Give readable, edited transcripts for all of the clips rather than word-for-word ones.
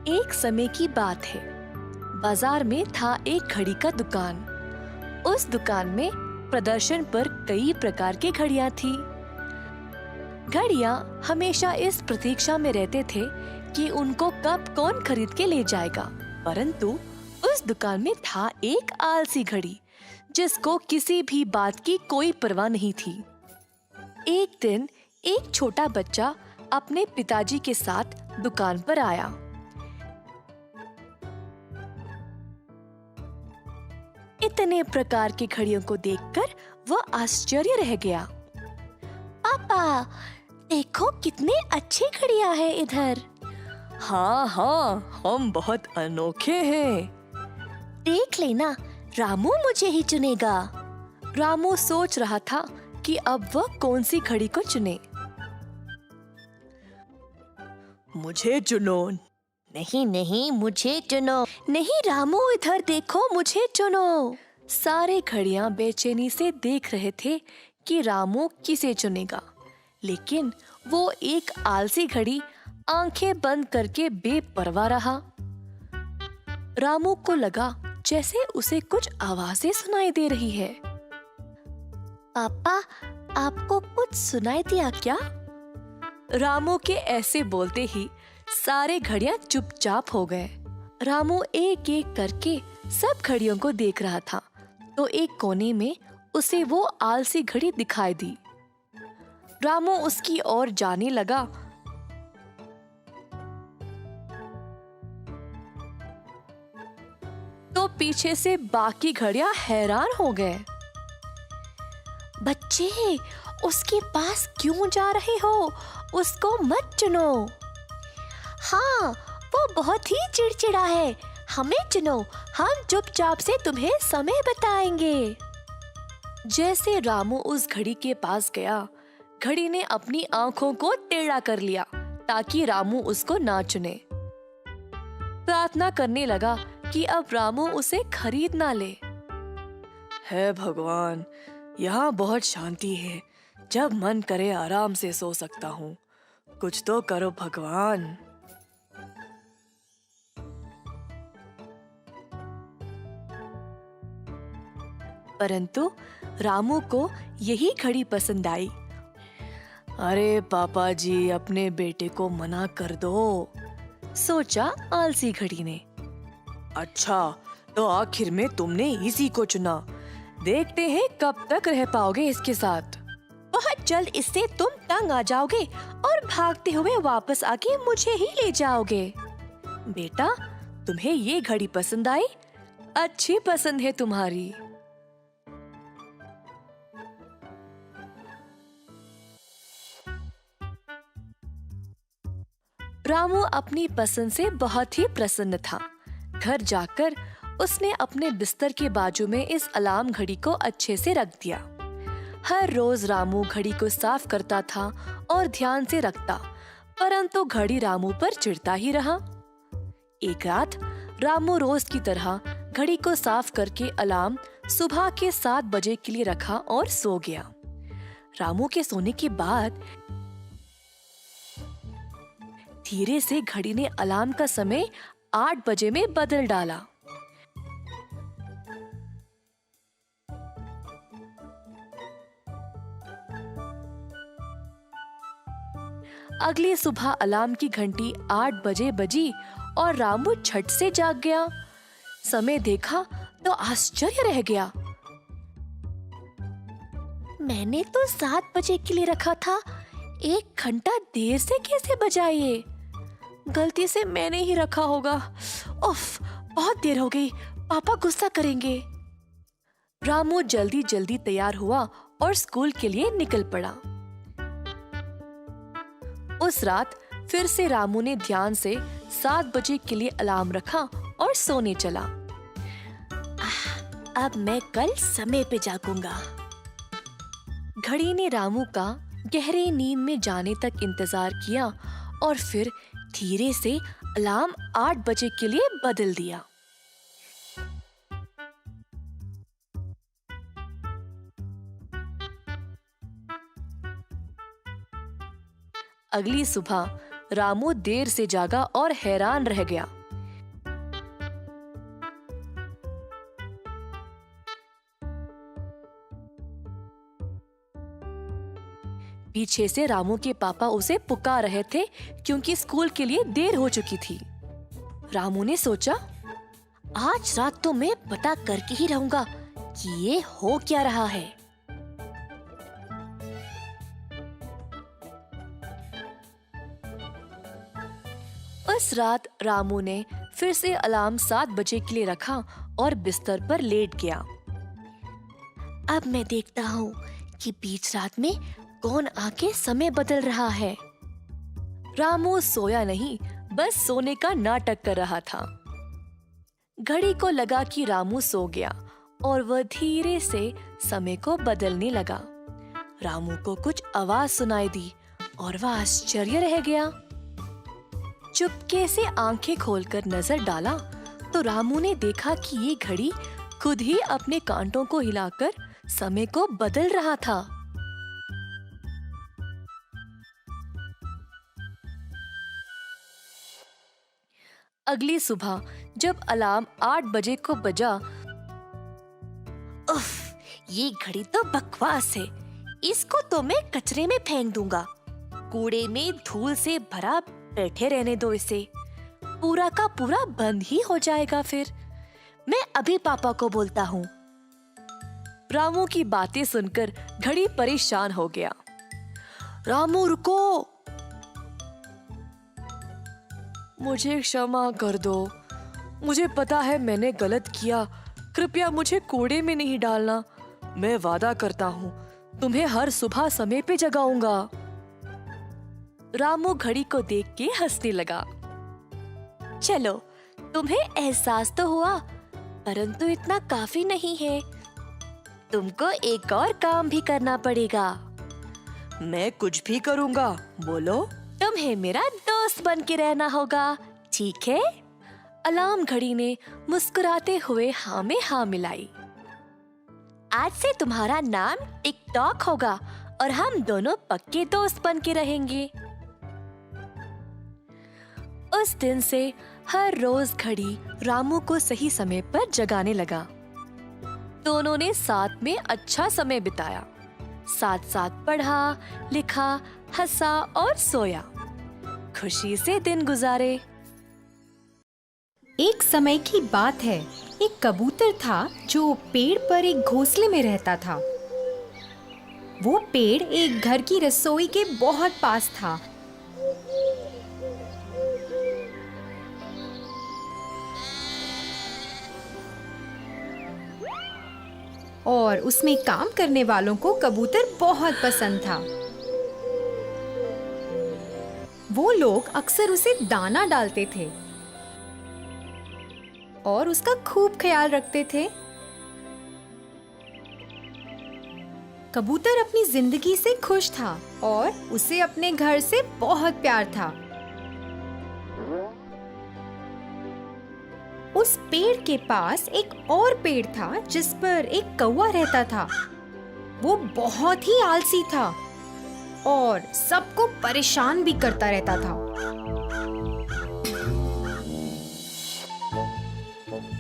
एक समय की बात है। बाजार में था एक घड़ी का दुकान। उस दुकान में प्रदर्शन पर कई प्रकार की घड़ियां थी। घड़ियां हमेशा इस प्रतीक्षा में रहते थे कि उनको कब कौन खरीद के ले जाएगा। परंतु उस दुकान में था एक आलसी घड़ी जिसको किसी भी बात की कोई परवाह नहीं थी। एक दिन एक छोटा बच्चा अपने पिताजी के साथ दुकान पर आया। इतने प्रकार की घड़ियों को देखकर वह आश्चर्य रह गया। पापा, देखो कितने अच्छी घड़ियां हैं इधर। हाँ हाँ, हम बहुत अनोखे हैं। देख लेना, रामू मुझे ही चुनेगा। रामू सोच रहा था कि अब वह कौन सी घड़ी को चुने। मुझे चुनो। नहीं नहीं, मुझे चुनो। नहीं रामू, इधर देखो, मुझे चुनो। सारे घड़ियां बेचैनी से देख रहे थे कि रामू किसे चुनेगा, लेकिन वो एक आलसी घड़ी आंखें बंद करके बेपरवाह रहा। रामू को लगा जैसे उसे कुछ आवाजें सुनाई दे रही है। पापा, आपको कुछ सुनाई दिया क्या? रामू के ऐसे बोलते ही सारे घड़ियां चुपचाप हो गए। रामू एक एक करके सब घड़ियों को देख रहा था, तो एक कोने में उसे वो आलसी घड़ी दिखाई दी। रामू उसकी ओर जाने लगा। तो पीछे से बाकी घड़ियां हैरान हो गए। बच्चे, उसके पास क्यों जा रहे हो? उसको मत चुनो। हाँ, वो बहुत ही चिड़चिड़ा है। हमें चुनो, हम चुपचाप से तुम्हें समय बताएंगे। जैसे रामू उस घड़ी के पास गया, घड़ी ने अपनी आंखों को टेढ़ा कर लिया ताकि रामू उसको ना चुने। प्रार्थना करने लगा कि अब रामू उसे खरीद ना ले। हे भगवान, यहाँ बहुत शांति है। जब मन करे आराम से सो सकता हूँ। कुछ तो करो भगवान। परंतु रामू को यही घड़ी पसंद आई। अरे पापा जी, अपने बेटे को मना कर दो, सोचा आलसी घड़ी ने। अच्छा, तो आखिर में तुमने इसी को चुना। देखते हैं कब तक रह पाओगे इसके साथ। बहुत जल्द इससे तुम तंग आ जाओगे और भागते हुए वापस आके मुझे ही ले जाओगे। बेटा, तुम्हें ये घड़ी पसंद आई? अच्छी पसंद है तुम्हारी। रामू अपनी पसंद से बहुत ही प्रसन्न था। घर जाकर उसने अपने बिस्तर के बाजू में इस अलार्म घड़ी को अच्छे से रख दिया। हर रोज रामू घड़ी को साफ करता था और ध्यान से रखता, परंतु घड़ी रामू पर चिढ़ता ही रहा। एक रात रामू रोज की तरह घड़ी को साफ करके अलार्म सुबह के 7 बजे के लिए रखा और सो गया। रामू के सोने के बाद धीरे से घड़ी ने अलार्म का समय 8 बजे में बदल डाला। अगली सुबह अलार्म की घंटी 8 बजे बजी और रामू झट से जाग गया। समय देखा तो आश्चर्य रह गया। मैंने तो 7 बजे के लिए रखा था, 1 घंटा देर से कैसे बजा ये? गलती से मैंने ही रखा होगा। उफ, बहुत देर हो गई, पापा गुस्सा करेंगे। रामू जल्दी जल्दी तैयार हुआ और स्कूल के लिए निकल पड़ा। उस रात फिर से रामू ने ध्यान से 7 बजे के लिए अलार्म रखा और सोने चला। अब मैं कल समय पे जागूंगा। घड़ी ने रामू का गहरी नींद में जाने तक इंतजार किया और फिर धीरे से अलार्म 8 बजे के लिए बदल दिया। अगली सुबह रामू देर से जागा और हैरान रह गया। पीछे से रामू के पापा उसे पुकार रहे थे क्योंकि स्कूल के लिए देर हो चुकी थी। रामू ने सोचा, आज रात तो मैं पता करके ही रहूंगा कि ये हो क्या रहा है। उस रात रामू ने फिर से अलार्म 7 बजे के लिए रखा और बिस्तर पर लेट गया। अब मैं देखता हूँ कि बीच रात में कौन आके समय बदल रहा है। रामू सोया नहीं, बस सोने का नाटक कर रहा था। घड़ी को लगा कि रामू सो गया और वह धीरे से समय को बदलने लगा। रामू को कुछ आवाज सुनाई दी और वह आश्चर्य रह गया। चुपके से आंखें खोलकर नजर डाला तो रामू ने देखा कि ये घड़ी खुद ही अपने कांटों को हिलाकर समय को बदल रहा था। अगली सुबह जब अलार्म 8 बजे को बजा, उफ, ये घड़ी तो बकवास है। इसको तो मैं कचरे में फेंक दूंगा। कूड़े में धूल से भरा बैठे रहने दो इसे। पूरा का पूरा बंद ही हो जाएगा फिर। मैं अभी पापा को बोलता हूँ। रामू की बातें सुनकर घड़ी परेशान हो गया। रामू रुको, मुझे क्षमा कर दो। मुझे पता है मैंने गलत किया। कृपया मुझे कूड़े में नहीं डालना। मैं वादा करता हूँ तुम्हें हर सुबह समय पे जगाऊंगा। रामू घड़ी को देख के हंसने लगा। चलो, तुम्हें एहसास तो हुआ, परंतु इतना काफी नहीं है। तुमको एक और काम भी करना पड़ेगा। मैं कुछ भी करूँगा, बोलो। तुम्हें मेरा दोस्त बन के रहना होगा, ठीक है? अलार्म घड़ी ने मुस्कुराते हुए हाँ में हाँ मिलाई। आज से तुम्हारा नाम टिक-टॉक होगा और हम दोनों पक्के दोस्त बन के रहेंगे। उस दिन से हर रोज घड़ी रामू को सही समय पर जगाने लगा। दोनों ने साथ में अच्छा समय बिताया। साथ साथ पढ़ा, लिखा, हंसा और सोया। खुशी से दिन गुजारे। एक समय की बात है, एक कबूतर था जो पेड़ पर एक घोंसले में रहता था। वो पेड़ एक घर की रसोई के बहुत पास था। और उसमें काम करने वालों को कबूतर बहुत पसंद था। वो लोग अक्सर उसे दाना डालते थे और उसका खूब ख्याल रखते थे। कबूतर अपनी जिंदगी से खुश था और उसे अपने घर से बहुत प्यार था। उस पेड़ के पास एक और पेड़ था जिस पर एक कौवा रहता था। वो बहुत ही आलसी था और सबको परेशान भी करता रहता था।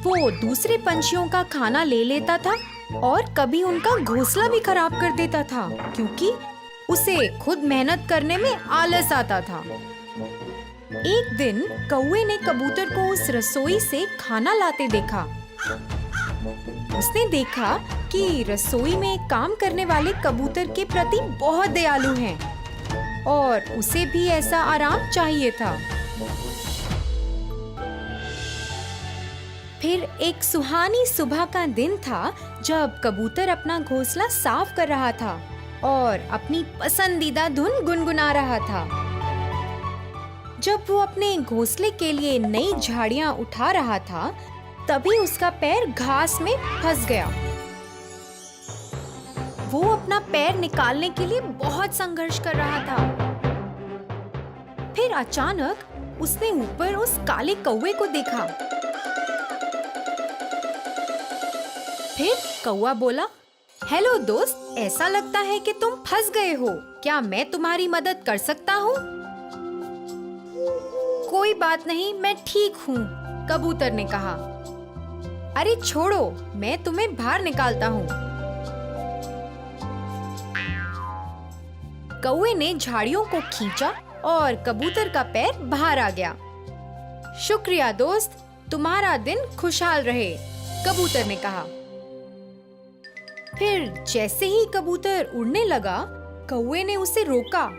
वो दूसरे पंछियों का खाना ले लेता था और कभी उनका घोंसला भी खराब कर देता था क्योंकि उसे खुद मेहनत करने में आलस आता था। एक दिन कौवे ने कबूतर को उस रसोई से खाना लाते देखा। उसने देखा कि रसोई में काम करने वाले कबूतर के प्रति बहुत दयालु हैं और उसे भी ऐसा आराम चाहिए था। फिर एक सुहानी सुबह का दिन था जब कबूतर अपना घोंसला साफ कर रहा था और अपनी पसंदीदा धुन गुनगुना रहा था। जब वो अपने घोंसले के लिए नई झाड़ियां उठा रहा था, तभी उसका पैर घास में फंस गया। वो अपना पैर निकालने के लिए बहुत संघर्ष कर रहा था। फिर अचानक उसने ऊपर उस काले कौवे को देखा। फिर कौवा बोला, हेलो दोस्त, ऐसा लगता है कि तुम फंस गए हो। क्या मैं तुम्हारी मदद कर सकता हूँ? कोई बात नहीं, मैं ठीक हूँ, कबूतर ने कहा। अरे छोड़ो, मैं तुम्हें बाहर निकालता हूँ। कौवे ने झाड़ियों को खींचा और कबूतर का पैर बाहर आ गया। शुक्रिया दोस्त, तुम्हारा दिन खुशहाल रहे, कबूतर ने कहा। फिर जैसे ही कबूतर उड़ने लगा, कौवे ने उसे रोका।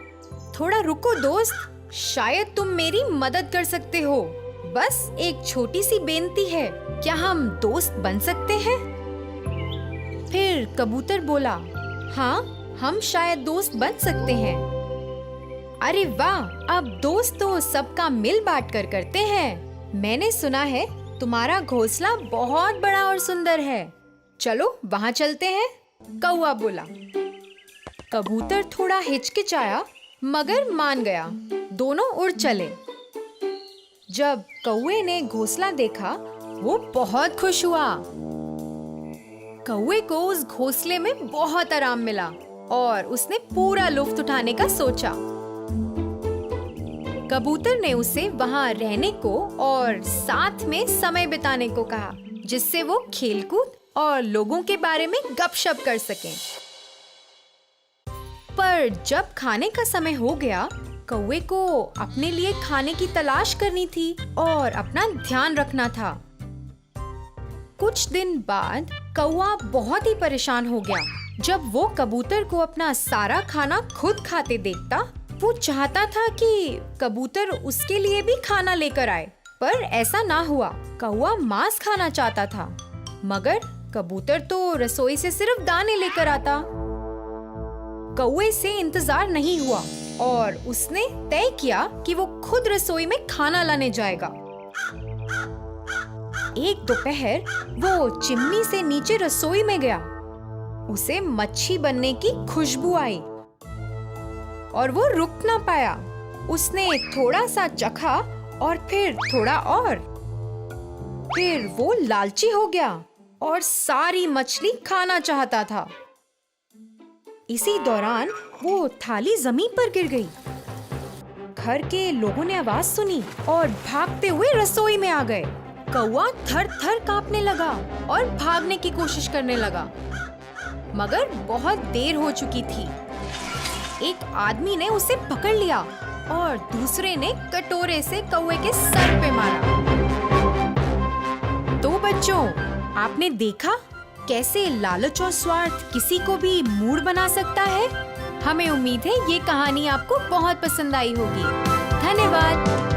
थोड़ा रुको दोस्त, शायद तुम मेरी मदद कर सकते हो। बस एक छोटी सी बेनती है, क्या हम दोस्त बन सकते हैं? फिर कबूतर बोला, हाँ, हम शायद दोस्त बन सकते हैं। अरे वाह, अब दोस्त तो सबका मिल बांट कर करते हैं। मैंने सुना है तुम्हारा घोंसला बहुत बड़ा और सुंदर है। चलो वहाँ चलते हैं, कौवा बोला। कबूतर थोड़ा हिचकिचाया मगर मान गया। दोनों उड़ चले। जब कौवे ने घोंसला देखा, वो बहुत खुश हुआ। कौवे को उस घोंसले में बहुत आराम मिला और उसने पूरा लुत्फ उठाने का सोचा। कबूतर ने उसे वहाँ रहने को और साथ में समय बिताने को कहा, जिससे वो खेलकूद और लोगों के बारे में गपशप कर सकें। पर जब खाने का समय हो गया, कौवे को अपने लिए खाने की तलाश करनी थी और अपना ध्यान रखना था। कुछ दिन बाद कौवा बहुत ही परेशान हो गया। जब वो कबूतर को अपना सारा खाना खुद खाते देखता, वो चाहता था कि कबूतर उसके लिए भी खाना लेकर आए, पर ऐसा ना हुआ। कौवा मांस खाना चाहता था, मगर कबूतर तो रसोई से सिर्फ दाने लेकर आता। कौवे से इंतजार नहीं हुआ और उसने तय किया कि वो खुद रसोई में खाना लाने जाएगा। एक दोपहर वो चिमनी से नीचे रसोई में गया। उसे मच्छी बनने की खुशबू आई और वो रुक ना पाया। उसने थोड़ा सा चखा और फिर थोड़ा और। फिर वो लालची हो गया और सारी मछली खाना चाहता था। इसी दौरान वो थाली जमीन पर गिर गई। घर के लोगों ने आवाज सुनी और भागते हुए रसोई में आ गए। कौवा थर-थर कांपने लगा और भागने की कोशिश करने लगा, मगर बहुत देर हो चुकी थी। एक आदमी ने उसे पकड़ लिया और दूसरे ने कटोरे से कौवे के सर पे मारा। तो बच्चों, आपने देखा कैसे लालच और स्वार्थ किसी को भी मूढ़ बना सकता है। हमें उम्मीद है ये कहानी आपको बहुत पसंद आई होगी। धन्यवाद।